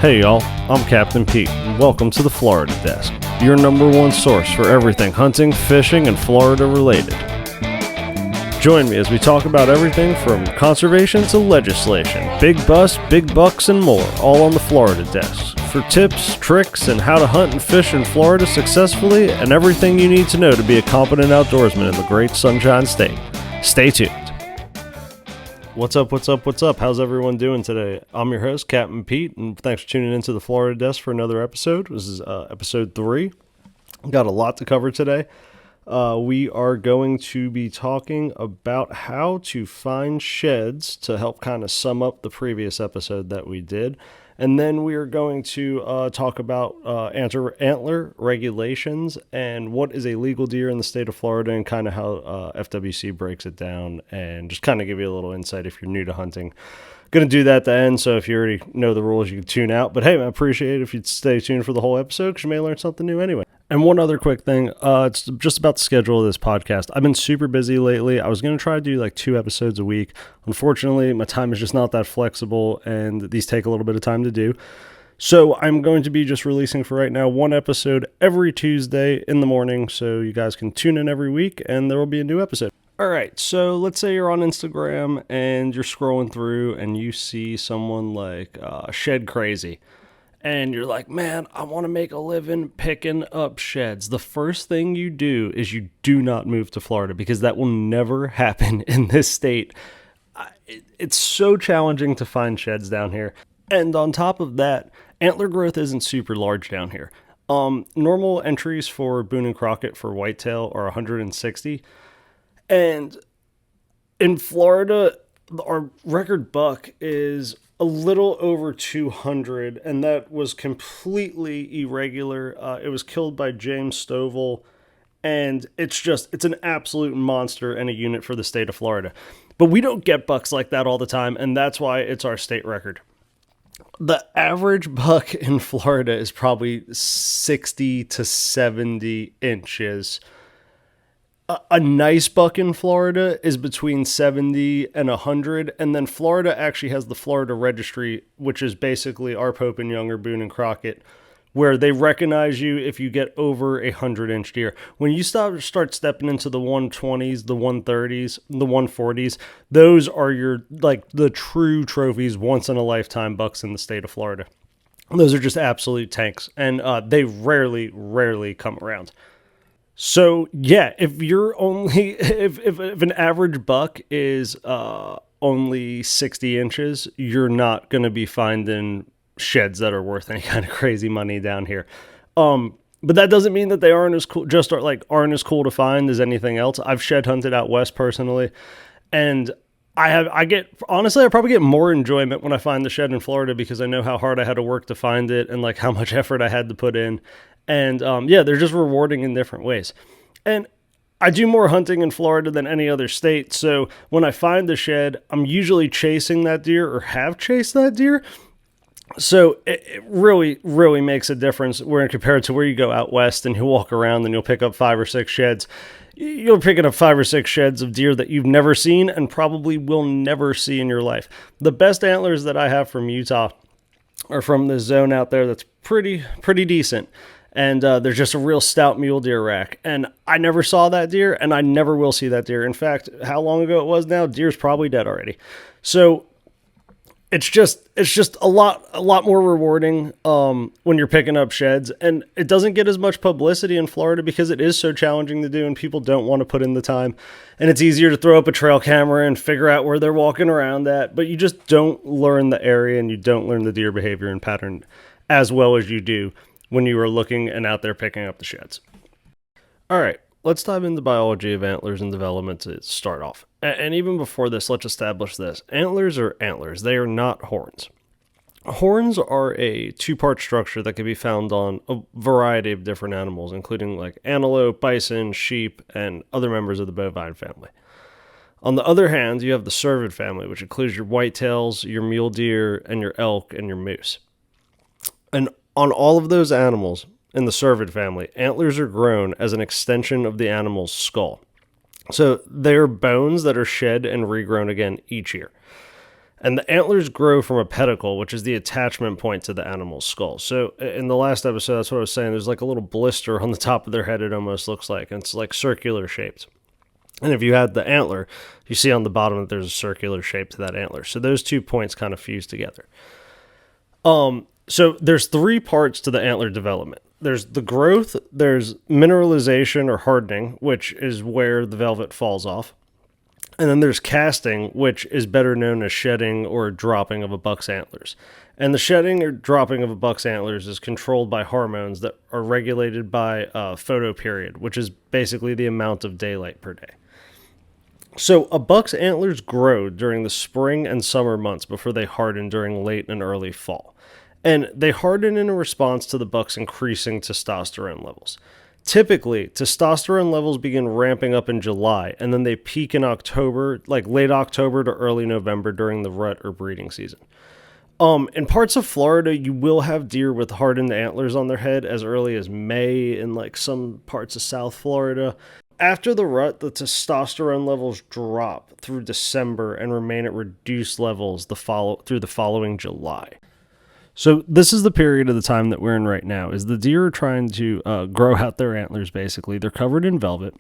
Hey y'all, I'm Captain Pete, and welcome to the Florida Desk, your number one source for everything hunting, fishing, and Florida related. Join me as we talk about everything from conservation to legislation, big busts, big bucks, and more, all on the Florida Desk, for tips, tricks, and how to hunt and fish in Florida successfully, and everything you need to know to be a competent outdoorsman in the great Sunshine State. Stay tuned. What's up? How's everyone doing today? I'm your host, Captain Pete, and thanks for tuning into the Florida Desk for another episode. This is episode 3. Got a lot to cover today. We are going to be talking about how to find sheds to help kind of sum up the previous episode that we did. And then we are going to talk about antler regulations and what is a legal deer in the state of Florida and kind of how FWC breaks it down and just kind of give you a little insight if you're new to hunting. Going to do that at the end, so if you already know the rules, you can tune out. But hey, I appreciate it if you'd stay tuned for the whole episode because you may learn something new anyway. And one other quick thing, it's just about the schedule of this podcast. I've been super busy lately. I was going to try to do like 2 episodes a week. Unfortunately, my time is just not that flexible, and these take a little bit of time to do. So I'm going to be just releasing for right now 1 episode every Tuesday in the morning, so you guys can tune in every week, and there will be a new episode. All right, so let's say you're on Instagram, and you're scrolling through, and you see someone like Shed Crazy. And you're like, man, I want to make a living picking up sheds. The first thing you do is you do not move to Florida because that will never happen in this state. It's so challenging to find sheds down here. And on top of that, antler growth isn't super large down here. Normal entries for Boone and Crockett for whitetail are 160. And in Florida, our record buck is a little over 200, and that was completely irregular. It was killed by James Stovall, and it's an absolute monster and a unit for the state of Florida. But we don't get bucks like that all the time, and that's why it's our state record. The average buck in Florida is probably 60 to 70 inches. A nice buck in Florida is between 70 and 100, and then Florida actually has the Florida Registry, which is basically our Pope and Younger, Boone and Crockett, where they recognize you if you get over a 100-inch deer. When you start stepping into the 120s, the 130s, the 140s, those are your the true trophies, once-in-a-lifetime bucks in the state of Florida. Those are just absolute tanks, and they rarely come around. So yeah, if you're only if an average buck is only 60 inches, you're not going to be finding sheds that are worth any kind of crazy money down here. But that doesn't mean that they aren't as cool. Aren't as cool to find as anything else. I've shed hunted out west personally, and I probably get more enjoyment when I find the shed in Florida because I know how hard I had to work to find it and like how much effort I had to put in. And they're just rewarding in different ways. And I do more hunting in Florida than any other state. So when I find the shed, I'm usually chasing that deer or have chased that deer. So it really makes a difference where compared to where you go out west and you'll walk around and you'll pick up 5 or 6 sheds. You're picking up 5 or 6 sheds of deer that you've never seen and probably will never see in your life. The best antlers that I have from Utah are from this zone out there that's pretty decent. And there's just a real stout mule deer rack. And I never saw that deer, and I never will see that deer. In fact, how long ago it was now, deer's probably dead already. So it's just a lot more rewarding when you're picking up sheds. And it doesn't get as much publicity in Florida because it is so challenging to do, and people don't want to put in the time. And it's easier to throw up a trail camera and figure out where they're walking around at. But you just don't learn the area, and you don't learn the deer behavior and pattern as well as you do when you were looking and out there picking up the sheds. All right, let's dive into the biology of antlers and development to start off. And even before this, let's establish this. Antlers are antlers. They are not horns. Horns are a 2-part structure that can be found on a variety of different animals, including like antelope, bison, sheep, and other members of the bovine family. On the other hand, you have the cervid family, which includes your whitetails, your mule deer, and your elk, and your moose. And on all of those animals in the cervid family, antlers are grown as an extension of the animal's skull. So they're bones that are shed and regrown again each year. And the antlers grow from a pedicle, which is the attachment point to the animal's skull. So in the last episode, that's what I was saying. There's like a little blister on the top of their head, it almost looks like. And it's like circular shaped. And if you had the antler, you see on the bottom that there's a circular shape to that antler. So those 2 points kind of fuse together. So there's 3 parts to the antler development. There's the growth, there's mineralization or hardening, which is where the velvet falls off. And then there's casting, which is better known as shedding or dropping of a buck's antlers. And the shedding or dropping of a buck's antlers is controlled by hormones that are regulated by photoperiod, which is basically the amount of daylight per day. So a buck's antlers grow during the spring and summer months before they harden during late and early fall. And they harden in response to the buck's increasing testosterone levels. Typically, testosterone levels begin ramping up in July, and then they peak in October, like late October to early November during the rut or breeding season. In parts of Florida, you will have deer with hardened antlers on their head as early as May in like some parts of South Florida. After the rut, the testosterone levels drop through December and remain at reduced levels through the following July. So this is the period of the time that we're in right now, is the deer are trying to grow out their antlers, basically. They're covered in velvet,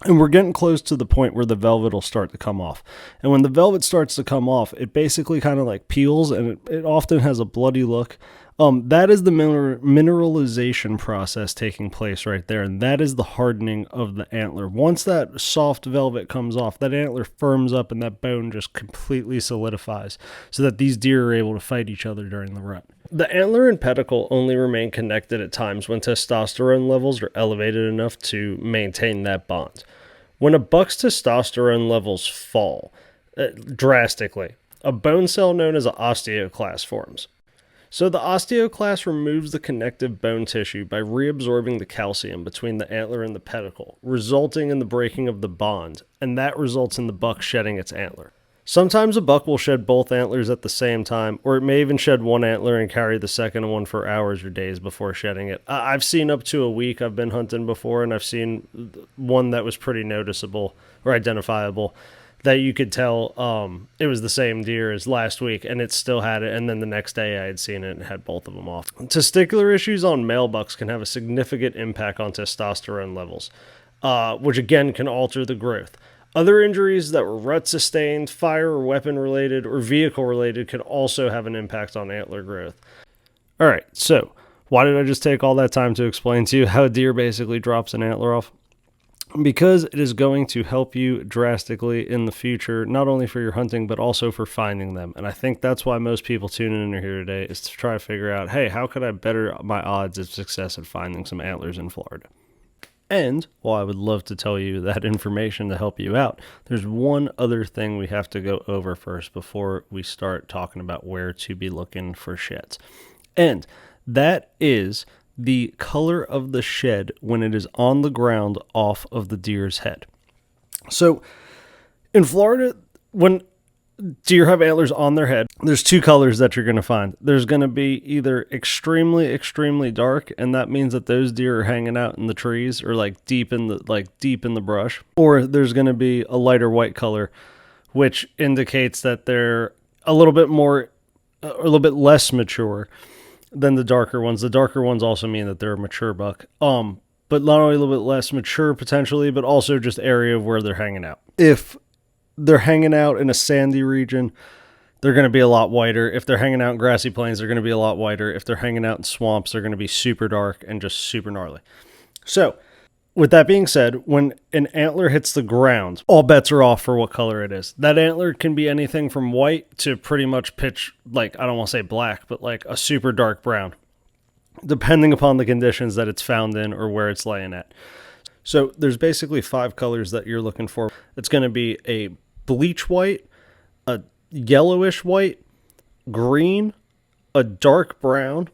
and we're getting close to the point where the velvet will start to come off. And when the velvet starts to come off, it basically kind of like peels, and it often has a bloody look. That is the mineralization process taking place right there, and that is the hardening of the antler. Once that soft velvet comes off, that antler firms up and that bone just completely solidifies so that these deer are able to fight each other during the rut. The antler and pedicle only remain connected at times when testosterone levels are elevated enough to maintain that bond. When a buck's testosterone levels fall drastically, a bone cell known as an osteoclast forms. So the osteoclast removes the connective bone tissue by reabsorbing the calcium between the antler and the pedicle, resulting in the breaking of the bond, and that results in the buck shedding its antler. Sometimes a buck will shed both antlers at the same time, or it may even shed one antler and carry the second one for hours or days before shedding it. I've seen up to a week. I've been hunting before, and I've seen one that was pretty noticeable or identifiable, that you could tell it was the same deer as last week, and it still had it, and then the next day I had seen it and had both of them off. Testicular issues on male bucks can have a significant impact on testosterone levels, which again can alter the growth. Other injuries that were rut sustained, fire or weapon related, or vehicle related could also have an impact on antler growth. All right, so why did I just take all that time to explain to you how a deer basically drops an antler off? Because it is going to help you drastically in the future, not only for your hunting, but also for finding them. And I think that's why most people tuning in here today is to try to figure out, hey, how could I better my odds of success at finding some antlers in Florida? And while I would love to tell you that information to help you out, there's one other thing we have to go over first before we start talking about where to be looking for sheds. And that is the color of the shed when it is on the ground off of the deer's head. So in Florida, when deer have antlers on their head, there's 2 colors that you're going to find. There's going to be either extremely, extremely dark, and that means that those deer are hanging out in the trees or deep in the brush. Or there's going to be a lighter white color, which indicates that they're a little bit less mature than the darker ones. The darker ones also mean that they're a mature buck. But not only a little bit less mature potentially, but also just area of where they're hanging out. If they're hanging out in a sandy region, they're going to be a lot whiter. If they're hanging out in grassy plains, they're going to be a lot whiter. If they're hanging out in swamps, they're going to be super dark and just super gnarly. So, with that being said, when an antler hits the ground, all bets are off for what color it is. That antler can be anything from white to pretty much pitch, I don't want to say black, but a super dark brown, depending upon the conditions that it's found in or where it's laying at. So there's basically 5 colors that you're looking for. It's going to be a bleach white, a yellowish white, green, a dark brown,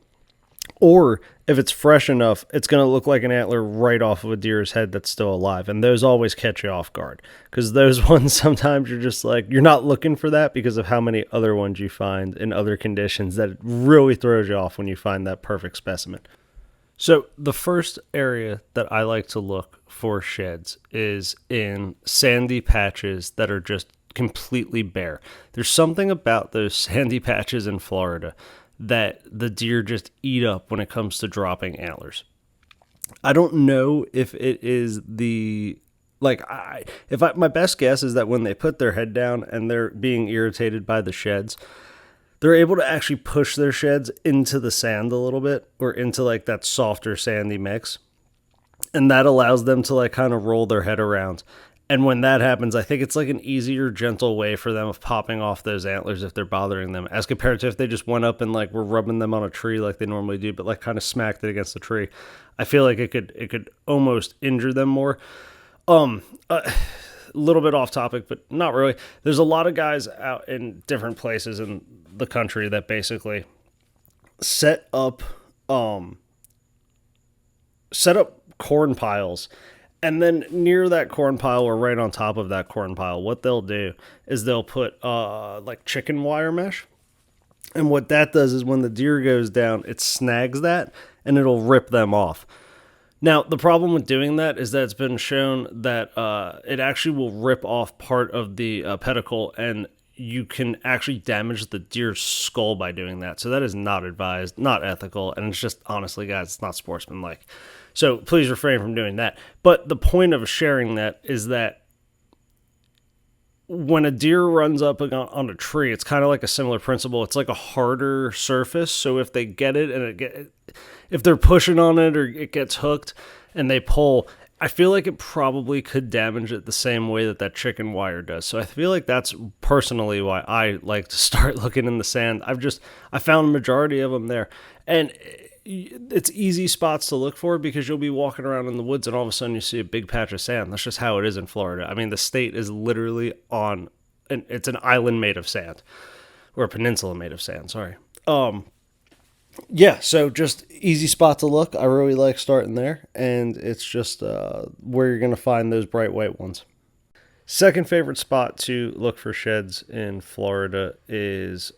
or if it's fresh enough, it's going to look like an antler right off of a deer's head that's still alive. And those always catch you off guard, because those ones sometimes you're just you're not looking for that because of how many other ones you find in other conditions that it really throws you off when you find that perfect specimen. So the first area that I like to look for sheds is in sandy patches that are just completely bare. There's something about those sandy patches in Florida that the deer just eat up when it comes to dropping antlers. I don't know if it is the like I if I my best guess is that when they put their head down and they're being irritated by the sheds, they're able to actually push their sheds into the sand a little bit, or into like that softer sandy mix. And that allows them to like kind of roll their head around. And when that happens, I think it's like an easier, gentle way for them of popping off those antlers if they're bothering them, as compared to if they just went up and like were rubbing them on a tree like they normally do, but like kind of smacked it against the tree. I feel like it could almost injure them more. A little bit off topic, but not really. There's a lot of guys out in different places in the country that basically set up corn piles, and then near that corn pile or right on top of that corn pile, what they'll do is they'll put like chicken wire mesh. And what that does is when the deer goes down, it snags that and it'll rip them off. Now, the problem with doing that is that it's been shown that it actually will rip off part of the pedicle, and you can actually damage the deer's skull by doing that. So that is not advised, not ethical, and it's just, honestly, guys, it's not sportsmanlike. So please refrain from doing that. But the point of sharing that is that when a deer runs up on a tree, it's kind of like a similar principle. It's like a harder surface. So if they get it and if they're pushing on it or it gets hooked and they pull, I feel like it probably could damage it the same way that chicken wire does. So I feel like that's personally why I like to start looking in the sand. I found a majority of them there. And it's easy spots to look for because you'll be walking around in the woods and all of a sudden you see a big patch of sand. That's just how it is in Florida. I mean, the state is literally it's an island made of sand, or a peninsula made of sand. Sorry. Yeah, so just easy spot to look. I really like starting there, and it's just where you're going to find those bright white ones. Second favorite spot to look for sheds in Florida is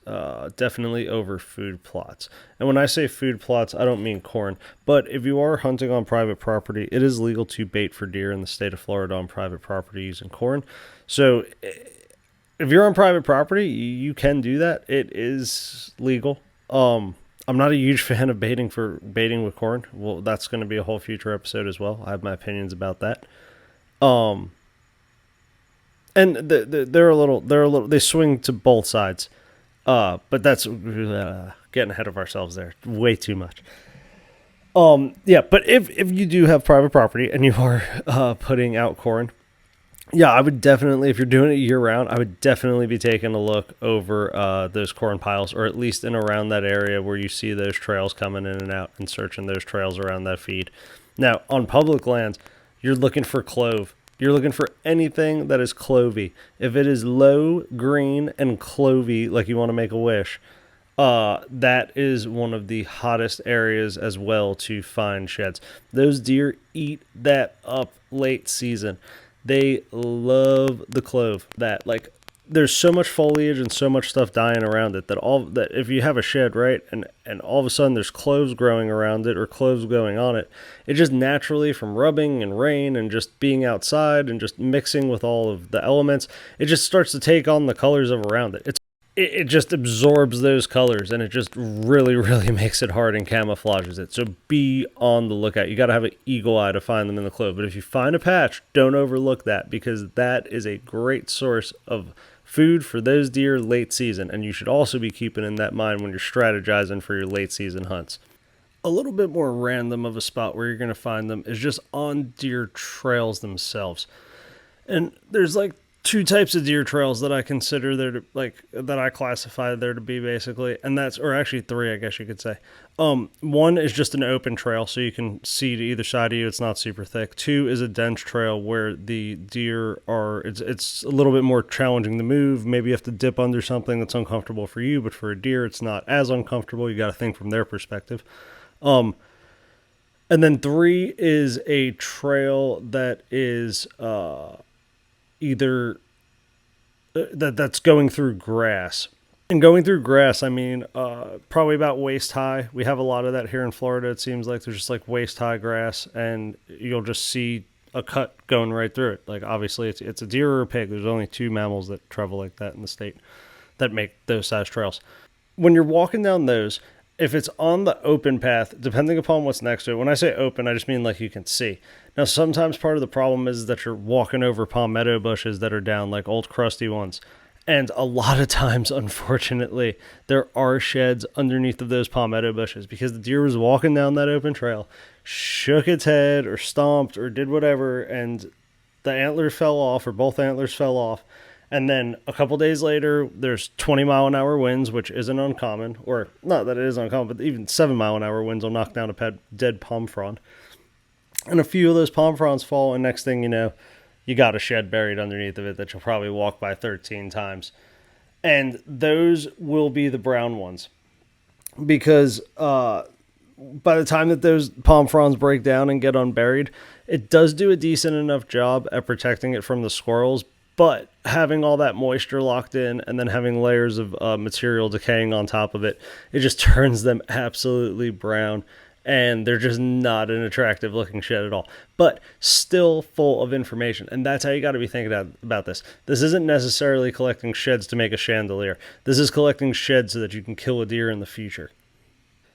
definitely over food plots. And when I say food plots, I don't mean corn. But if you are hunting on private property, it is legal to bait for deer in the state of Florida on private property using corn. So if you're on private property, you can do that. It is legal. I'm not a huge fan of baiting with corn. Well, that's going to be a whole future episode as well. I have my opinions about that. And they swing to both sides. But that's getting ahead of ourselves there. Way too much. Yeah, but if you do have private property and you are putting out corn, yeah, I would definitely, if you're doing it year round, I would definitely be taking a look over those corn piles, or at least in around that area where you see those trails coming in and out, and searching those trails around that feed. Now, on public lands, you're looking for clove. You're looking for anything that is clovey. If it is low, green, and clovey, like you want to make a wish, that is one of the hottest areas as well to find sheds. Those deer eat that up late season. They love the clove. There's so much foliage and so much stuff dying around it that if you have a shed, right, and all of a sudden there's cloves growing around it or cloves going on it, it just naturally, from rubbing and rain and just being outside and just mixing with all of the elements, it just starts to take on the colors of around it. It just absorbs those colors, and it just really, really makes it hard and camouflages it. So be on the lookout. You got to have an eagle eye to find them in the clove. But if you find a patch, don't overlook that, because that is a great source of food for those deer late season. And you should also be keeping in that mind when you're strategizing for your late season hunts. A little bit more random of a spot where you're going to find them is just on deer trails themselves. And there's like two types of deer trails that I consider that I classify there to be, basically, and or actually three, I guess you could say. One is just an open trail, so you can see to either side of you. It's not super thick. Two is a dense trail where the deer it's a little bit more challenging to move. Maybe you have to dip under something that's uncomfortable for you, but for a deer, it's not as uncomfortable. You got to think from their perspective. And then three is a trail that is either that's going through grass. And going through grass, I mean, probably about waist high. We have a lot of that here in Florida. It seems like there's just like waist high grass, and you'll just see a cut going right through it. Like obviously it's a deer or a pig. There's only two mammals that travel like that in the state that make those size trails. When you're walking down those, if it's on the open path, depending upon what's next to it, when I say open, I just mean like you can see. Now, sometimes part of the problem is that you're walking over palmetto bushes that are down, like old crusty ones. And a lot of times, unfortunately, there are sheds underneath of those palmetto bushes because the deer was walking down that open trail, shook its head or stomped or did whatever, and the antlers fell off or both antlers fell off. And then a couple days later, there's 20-mile-an-hour winds, which isn't uncommon, or not that it is uncommon, but even 7-mile-an-hour winds will knock down a dead palm frond. And a few of those palm fronds fall, and next thing you know, you got a shed buried underneath of it that you'll probably walk by 13 times. And those will be the brown ones. Because by the time that those palm fronds break down and get unburied, it does do a decent enough job at protecting it from the squirrels. But having all that moisture locked in and then having layers of material decaying on top of it, it just turns them absolutely brown. And they're just not an attractive looking shed at all, but still full of information. And that's how you got to be thinking about this. This isn't necessarily collecting sheds to make a chandelier. This is collecting sheds so that you can kill a deer in the future.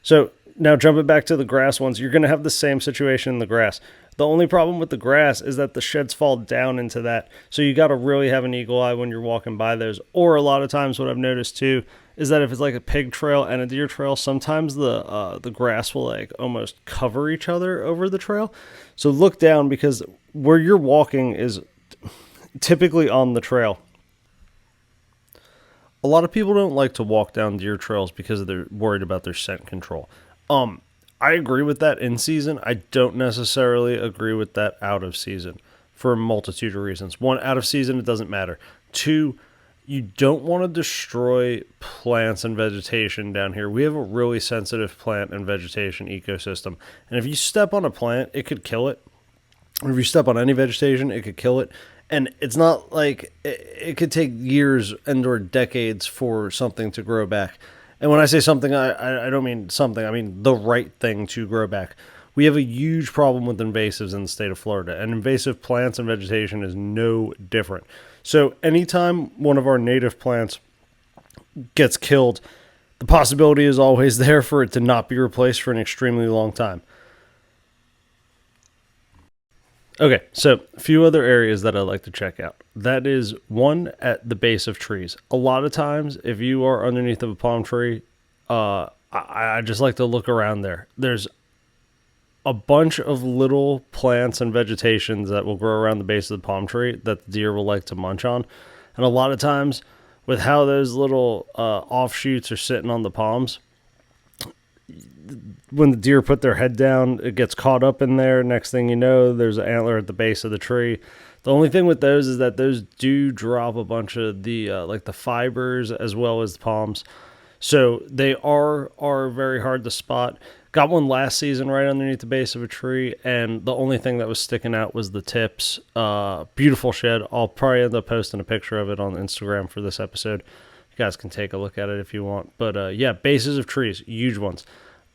So now jumping back to the grass ones, you're going to have the same situation in the grass. The only problem with the grass is that the sheds fall down into that. So you got to really have an eagle eye when you're walking by those. Or a lot of times what I've noticed too is that if it's like a pig trail and a deer trail, sometimes the grass will like almost cover each other over the trail. So look down because where you're walking is typically on the trail. A lot of people don't like to walk down deer trails because they're worried about their scent control. I agree with that in season. I don't necessarily agree with that out of season for a multitude of reasons. One, out of season, it doesn't matter. Two, you don't want to destroy plants and vegetation down here. We have a really sensitive plant and vegetation ecosystem. And if you step on a plant, it could kill it. Or if you step on any vegetation, it could kill it. And it's not like it could take years and or decades for something to grow back. And when I say something, I don't mean something. I mean the right thing to grow back. We have a huge problem with invasives in the state of Florida, and invasive plants and vegetation is no different. So anytime one of our native plants gets killed, the possibility is always there for it to not be replaced for an extremely long time. Okay, so a few other areas that I like to check out. That is one at the base of trees. A lot of times, if you are underneath of a palm tree, I just like to look around there. There's a bunch of little plants and vegetations that will grow around the base of the palm tree that the deer will like to munch on. And a lot of times, with how those little offshoots are sitting on the palms, when the deer put their head down, it gets caught up in there. Next thing you know, there's an antler at the base of the tree. The only thing with those is that those do drop a bunch of the like the fibers as well as the palms. So they are very hard to spot. Got one last season right underneath the base of a tree, and the only thing that was sticking out was the tips. Beautiful shed. I'll probably end up posting a picture of it on Instagram for this episode. You guys can take a look at it if you want. But yeah, bases of trees, huge ones.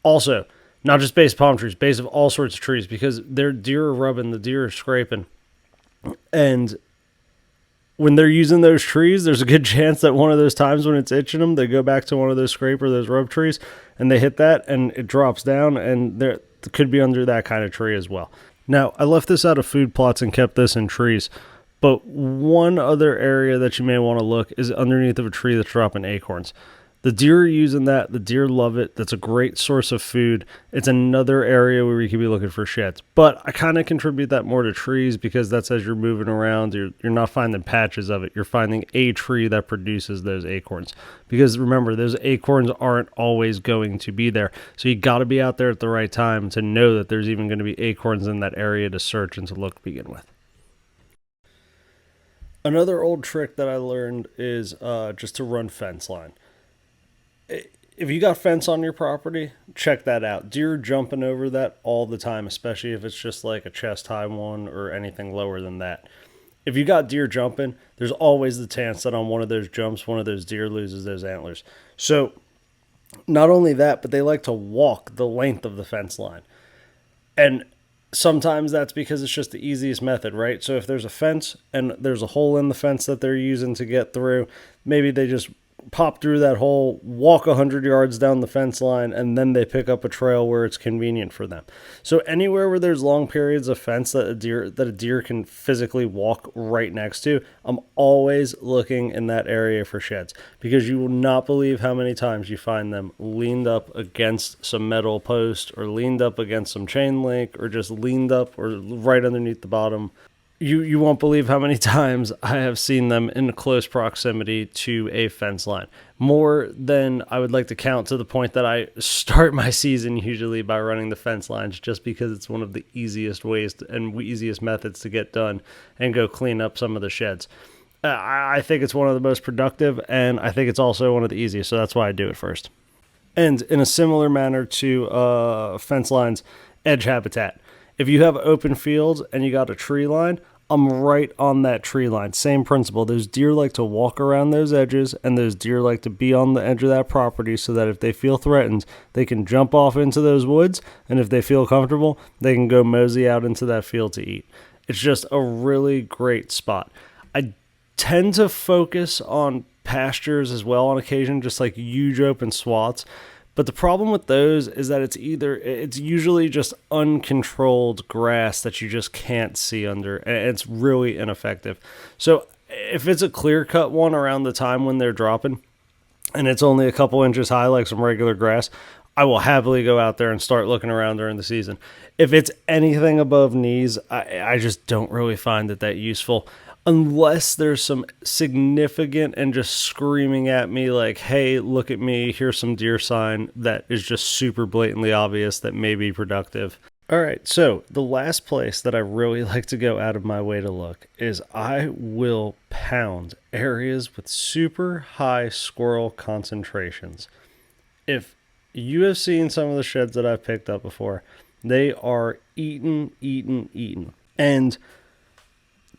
Also, not just base of palm trees, base of all sorts of trees, because their deer are rubbing, the deer are scraping. And when they're using those trees, there's a good chance that one of those times when it's itching them, they go back to one of those scrape or those rub trees, and they hit that, and it drops down, and there could be under that kind of tree as well. Now, I left this out of food plots and kept this in trees, but one other area that you may want to look is underneath of a tree that's dropping acorns. The deer are using that. The deer love it. That's a great source of food. It's another area where you could be looking for sheds. But I kind of contribute that more to trees because that's as you're moving around, you're not finding patches of it. You're finding a tree that produces those acorns. Because remember, those acorns aren't always going to be there. So you got to be out there at the right time to know that there's even going to be acorns in that area to search and to look to begin with. Another old trick that I learned is just to run fence line. If you got fence on your property, check that out. Deer jumping over that all the time, especially if it's just like a chest high one or anything lower than that. If you got deer jumping, there's always the chance that on one of those jumps, one of those deer loses those antlers. So not only that, but they like to walk the length of the fence line. And Sometimes that's because it's just the easiest method, right? So if there's a fence and there's a hole in the fence that they're using to get through, maybe they just pop through that hole, walk 100 yards down the fence line, and then they pick up a trail where it's convenient for them. So anywhere where there's long periods of fence that a deer can physically walk right next to, I'm always looking in that area for sheds, because you will not believe how many times you find them leaned up against some metal post, or leaned up against some chain link, or just leaned up or right underneath the bottom. You won't believe how many times I have seen them in close proximity to a fence line. More than I would like to count, to the point that I start my season usually by running the fence lines, just because it's one of the easiest ways and easiest methods to get done and go clean up some of the sheds. I think it's one of the most productive, and I think it's also one of the easiest, so that's why I do it first. And in a similar manner to fence lines, edge habitat. If you have open fields and you got a tree line, I'm right on that tree line. Same principle. Those deer like to walk around those edges, and those deer like to be on the edge of that property, so that if they feel threatened, they can jump off into those woods, and if they feel comfortable, they can go mosey out into that field to eat. It's just a really great spot. I tend to focus on pastures as well on occasion, just like huge open swaths. But the problem with those is that it's usually just uncontrolled grass that you just can't see under, and it's really ineffective. So if it's a clear cut one around the time when they're dropping, and it's only a couple inches high, like some regular grass, I will happily go out there and start looking around during the season. If it's anything above knees, I just don't really find that useful, unless there's some significant and just screaming at me like, hey, look at me, here's some deer sign that is just super blatantly obvious that may be productive. All right, so the last place that I really like to go out of my way to look is I will pound areas with super high squirrel concentrations. If you have seen some of the sheds that I've picked up before, they are eaten. And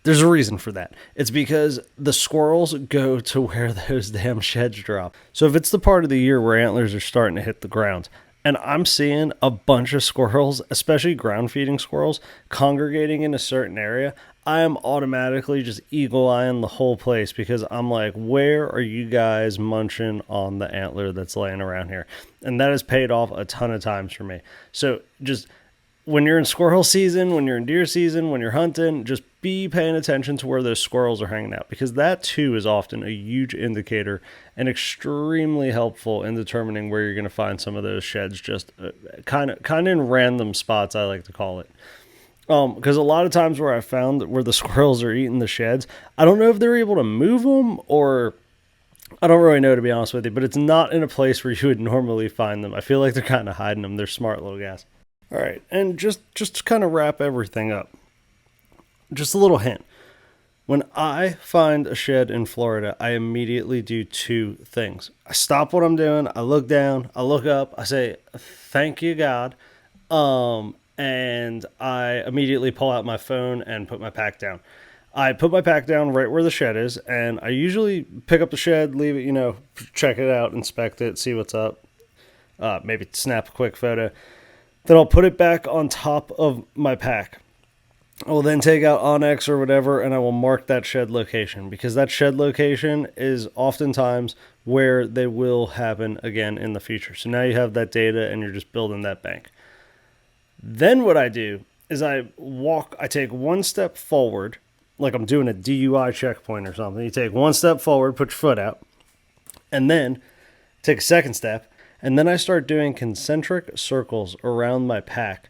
there's a reason for that. It's because the squirrels go to where those damn sheds drop. So if it's the part of the year where antlers are starting to hit the ground, and I'm seeing a bunch of squirrels, especially ground feeding squirrels, congregating in a certain area, I am automatically just eagle-eyeing the whole place, because I'm like, where are you guys munching on the antler that's laying around here? And that has paid off a ton of times for me. So just when you're in squirrel season, when you're in deer season, when you're hunting, just be paying attention to where those squirrels are hanging out, because that too is often a huge indicator and extremely helpful in determining where you're going to find some of those sheds, just kind of in random spots, I like to call it. Because a lot of times where I found where the squirrels are eating the sheds, I don't know if they're able to move them, or I don't really know, to be honest with you, but it's not in a place where you would normally find them. I feel like they're kind of hiding them. They're smart little guys. All right, and just to kind of wrap everything up, just a little hint. When I find a shed in Florida, I immediately do two things. I stop what I'm doing, I look down, I look up, I say, thank you, God, and I immediately pull out my phone and put my pack down. I put my pack down right where the shed is, and I usually pick up the shed, leave it, check it out, inspect it, see what's up, maybe snap a quick photo. Then I'll put it back on top of my pack. I will then take out Onyx or whatever, and I will mark that shed location, because that shed location is oftentimes where they will happen again in the future. So now you have that data, and you're just building that bank. Then what I do is I take one step forward, like I'm doing a DUI checkpoint or something. You take one step forward, put your foot out, and then take a second step. And then I start doing concentric circles around my pack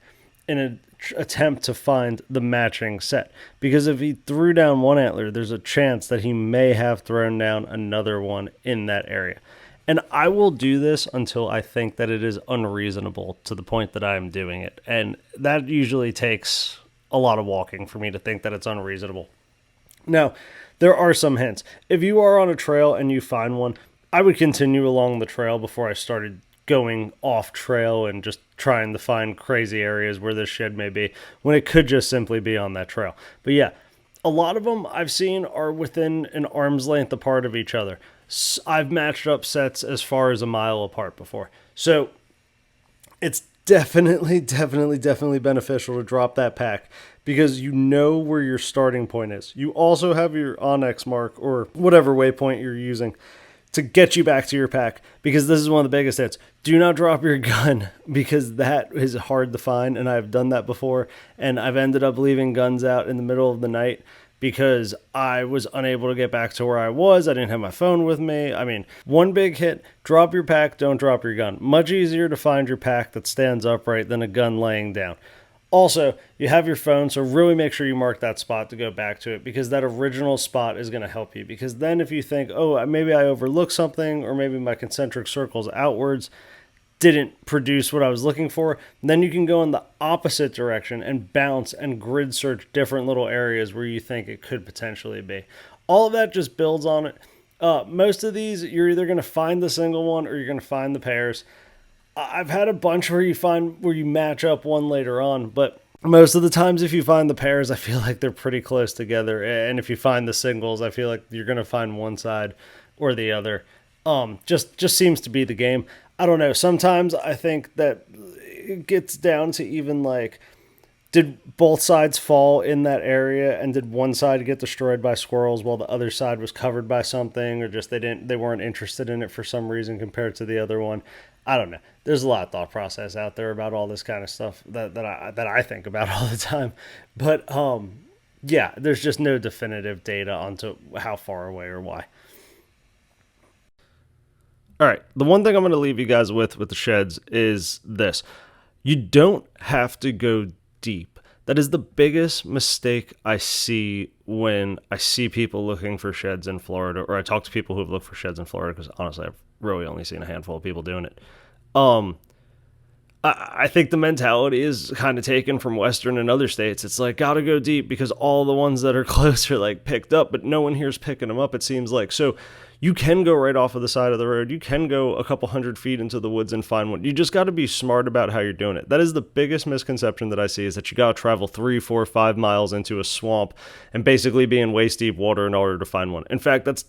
in an attempt to find the matching set. Because if he threw down one antler, there's a chance that he may have thrown down another one in that area. And I will do this until I think that it is unreasonable to the point that I am doing it. And that usually takes a lot of walking for me to think that it's unreasonable. Now, there are some hints. If you are on a trail and you find one, I would continue along the trail before I started going off trail and just trying to find crazy areas where this shed may be, when it could just simply be on that trail. But yeah, a lot of them I've seen are within an arm's length apart of each other. I've matched up sets as far as a mile apart before. So it's definitely beneficial to drop that pack because you know where your starting point is. You also have your Onyx mark or whatever waypoint you're using to get you back to your pack, because this is one of the biggest hits. Do not drop your gun because that is hard to find, and I've done that before, and I've ended up leaving guns out in the middle of the night because I was unable to get back to where I was. I didn't have my phone with me. I mean, one big hit, drop your pack, don't drop your gun. Much easier to find your pack that stands upright than a gun laying down. Also, you have your phone, so really make sure you mark that spot to go back to it, because that original spot is going to help you. Because then if you think, oh, maybe I overlooked something, or maybe my concentric circles outwards didn't produce what I was looking for, then you can go in the opposite direction and bounce and grid search different little areas where you think it could potentially be. All of that just builds on it. Most of these, you're either going to find the single one or you're going to find the pairs. I've had a bunch where you match up one later on, but most of the times if you find the pairs, I feel like they're pretty close together. And if you find the singles, I feel like you're going to find one side or the other. Just seems to be the game. I don't know. Sometimes I think that it gets down to even like, did both sides fall in that area, and did one side get destroyed by squirrels while the other side was covered by something, or just they weren't interested in it for some reason compared to the other one? I don't know. There's a lot of thought process out there about all this kind of stuff that I think about all the time. But yeah, there's just no definitive data onto how far away or why. All right, the one thing I'm going to leave you guys with the sheds is this. You don't have to go deep. That is the biggest mistake I see when I see people looking for sheds in Florida, or I talk to people who have looked for sheds in Florida, because honestly, I've really only seen a handful of people doing it. I think the mentality is kind of taken from Western and other states. It's like, gotta go deep because all the ones that are close are like picked up, but no one here's picking them up, it seems like. So you can go right off of the side of the road. You can go a couple 100 feet into the woods and find one. You just got to be smart about how you're doing it. That is the biggest misconception that I see, is that you got to travel 3, 4, 5 miles into a swamp and basically be in waist deep water in order to find one. In fact, that's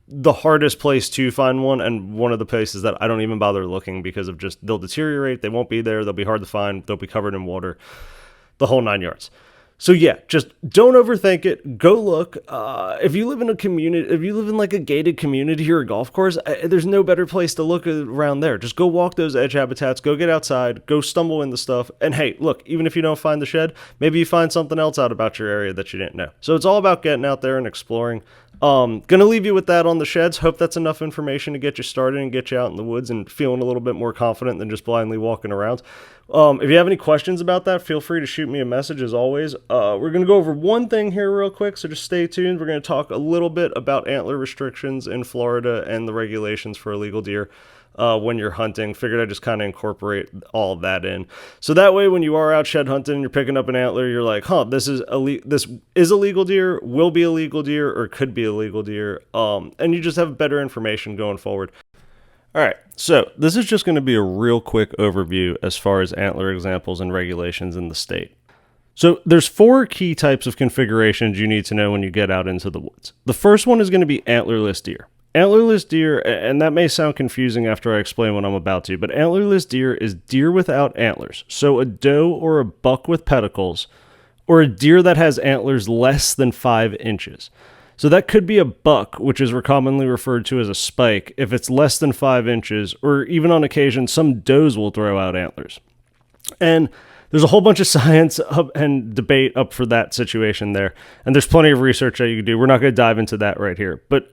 the hardest place to find one, and one of the places that I don't even bother looking because of just, they'll deteriorate, they won't be there, they'll be hard to find, they'll be covered in water, the whole 9 yards. So yeah, just don't overthink it. Go look. If you live in a community, if you live in like a gated community or a golf course, there's no better place to look around there. Just go walk those edge habitats, go get outside, go stumble into stuff. And hey, look, even if you don't find the shed, maybe you find something else out about your area that you didn't know. So it's all about getting out there and exploring. Gonna leave you with that on the sheds. Hope that's enough information to get you started and get you out in the woods and feeling a little bit more confident than just blindly walking around. If you have any questions about that, feel free to shoot me a message as always. We're going to go over one thing here real quick, so just stay tuned. We're going to talk a little bit about antler restrictions in Florida and the regulations for illegal deer when you're hunting. Figured I'd just kind of incorporate all of that in. So that way, when you are out shed hunting and you're picking up an antler, you're like, this is illegal deer, will be illegal deer, or could be illegal deer. And you just have better information going forward. All right, so this is just going to be a real quick overview as far as antler examples and regulations in the state. So there's 4 key types of configurations you need to know when you get out into the woods. The first one is going to be antlerless deer. Antlerless deer, and that may sound confusing after I explain what I'm about to, but antlerless deer is deer without antlers. So a doe or a buck with pedicles, or a deer that has antlers less than 5 inches. So that could be a buck, which is commonly referred to as a spike, if it's less than 5 inches, or even on occasion, some does will throw out antlers. And there's a whole bunch of science and debate up for that situation there. And there's plenty of research that you can do. We're not going to dive into that right here. But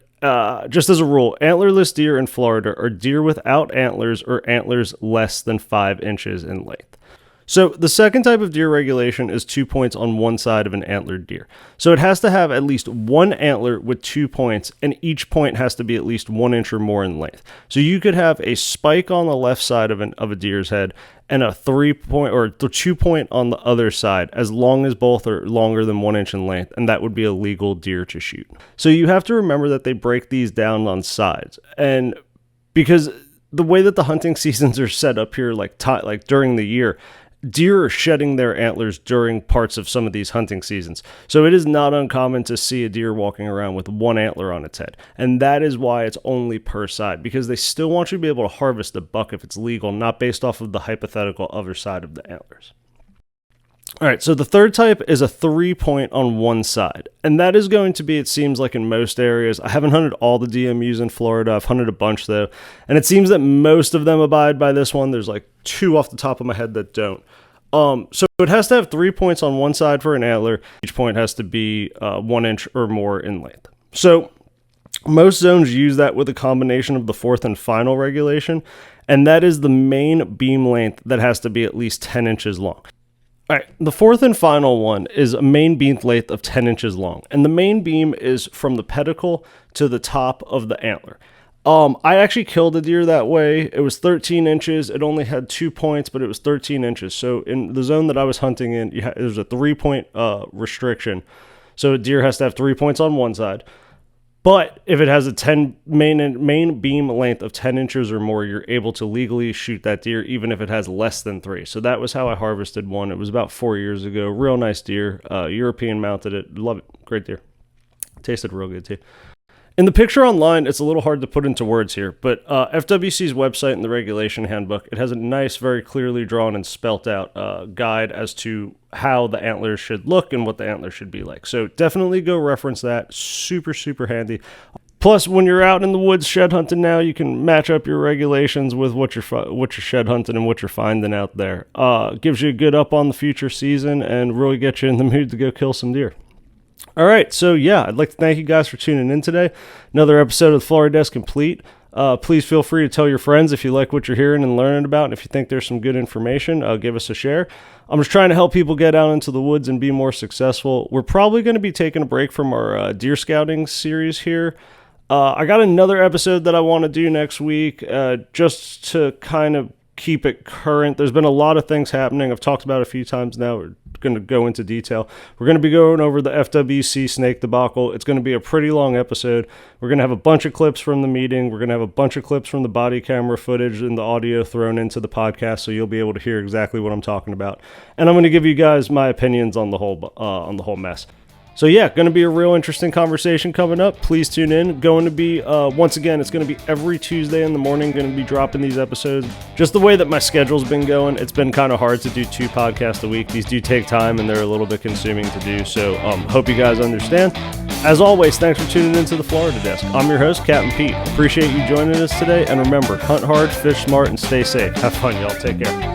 just as a rule, antlerless deer in Florida are deer without antlers or antlers less than 5 inches in length. So the second type of deer regulation is 2 points on one side of an antlered deer. So it has to have at least one antler with 2 points, and each point has to be at least 1 inch or more in length. So you could have a spike on the left side of a deer's head and a 3 point or 2 point on the other side, as long as both are longer than 1 inch in length, and that would be a legal deer to shoot. So you have to remember that they break these down on sides, and because the way that the hunting seasons are set up here, like during the year, deer are shedding their antlers during parts of some of these hunting seasons. So it is not uncommon to see a deer walking around with one antler on its head. And that is why it's only per side, because they still want you to be able to harvest a buck if it's legal, not based off of the hypothetical other side of the antlers. All right, so the third type is a 3-point on one side. And that is going to be, it seems like in most areas, I haven't hunted all the DMUs in Florida. I've hunted a bunch though. And it seems that most of them abide by this one. There's like 2 off the top of my head that don't. So it has to have 3 points on one side for an antler. Each point has to be 1 inch or more in length. So most zones use that with a combination of the fourth and final regulation. And that is the main beam length that has to be at least 10 inches long. All right, the fourth and final one is a main beam length of 10 inches long. And the main beam is from the pedicle to the top of the antler. I actually killed a deer that way. It was 13 inches. It only had 2 points, but it was 13 inches. So in the zone that I was hunting in, there's a 3-point restriction. So a deer has to have 3 points on one side. But if it has a main beam length of 10 inches or more, you're able to legally shoot that deer, even if it has less than 3. So that was how I harvested one. It was about 4 years ago. Real nice deer. European mounted it. Love it. Great deer. Tasted real good too. In the picture online, it's a little hard to put into words here, but FWC's website and the regulation handbook, it has a nice, very clearly drawn and spelt out guide as to how the antlers should look and what the antlers should be like. So definitely go reference that. Super, super handy. Plus, when you're out in the woods shed hunting now, you can match up your regulations with what you're shed hunting and what you're finding out there. Gives you a good up on the future season and really gets you in the mood to go kill some deer. All right, so yeah, I'd like to thank you guys for tuning in today. Another episode of the Florida Desk complete. Please feel free to tell your friends if you like what you're hearing and learning about, and if you think there's some good information, give us a share. I'm just trying to help people get out into the woods and be more successful. We're probably going to be taking a break from our deer scouting series here. I got another episode that I want to do next week just to kind of keep it current. There's been a lot of things happening. I've talked about it a few times now. We're going to go into detail. We're going to be going over the FWC snake debacle. It's going to be a pretty long episode. We're going to have a bunch of clips from the meeting. We're going to have a bunch of clips from the body camera footage and the audio thrown into the podcast, so you'll be able to hear exactly what I'm talking about. And I'm going to give you guys my opinions on the whole mess. So yeah, going to be a real interesting conversation coming up. Please tune in. Going to be, once again, it's going to be every Tuesday in the morning, going to be dropping these episodes. Just the way that my schedule's been going, it's been kind of hard to do 2 podcasts a week. These do take time and they're a little bit consuming to do. So hope you guys understand. As always, thanks for tuning into the Florida Desk. I'm your host, Captain Pete. Appreciate you joining us today. And remember, hunt hard, fish smart, and stay safe. Have fun, y'all. Take care.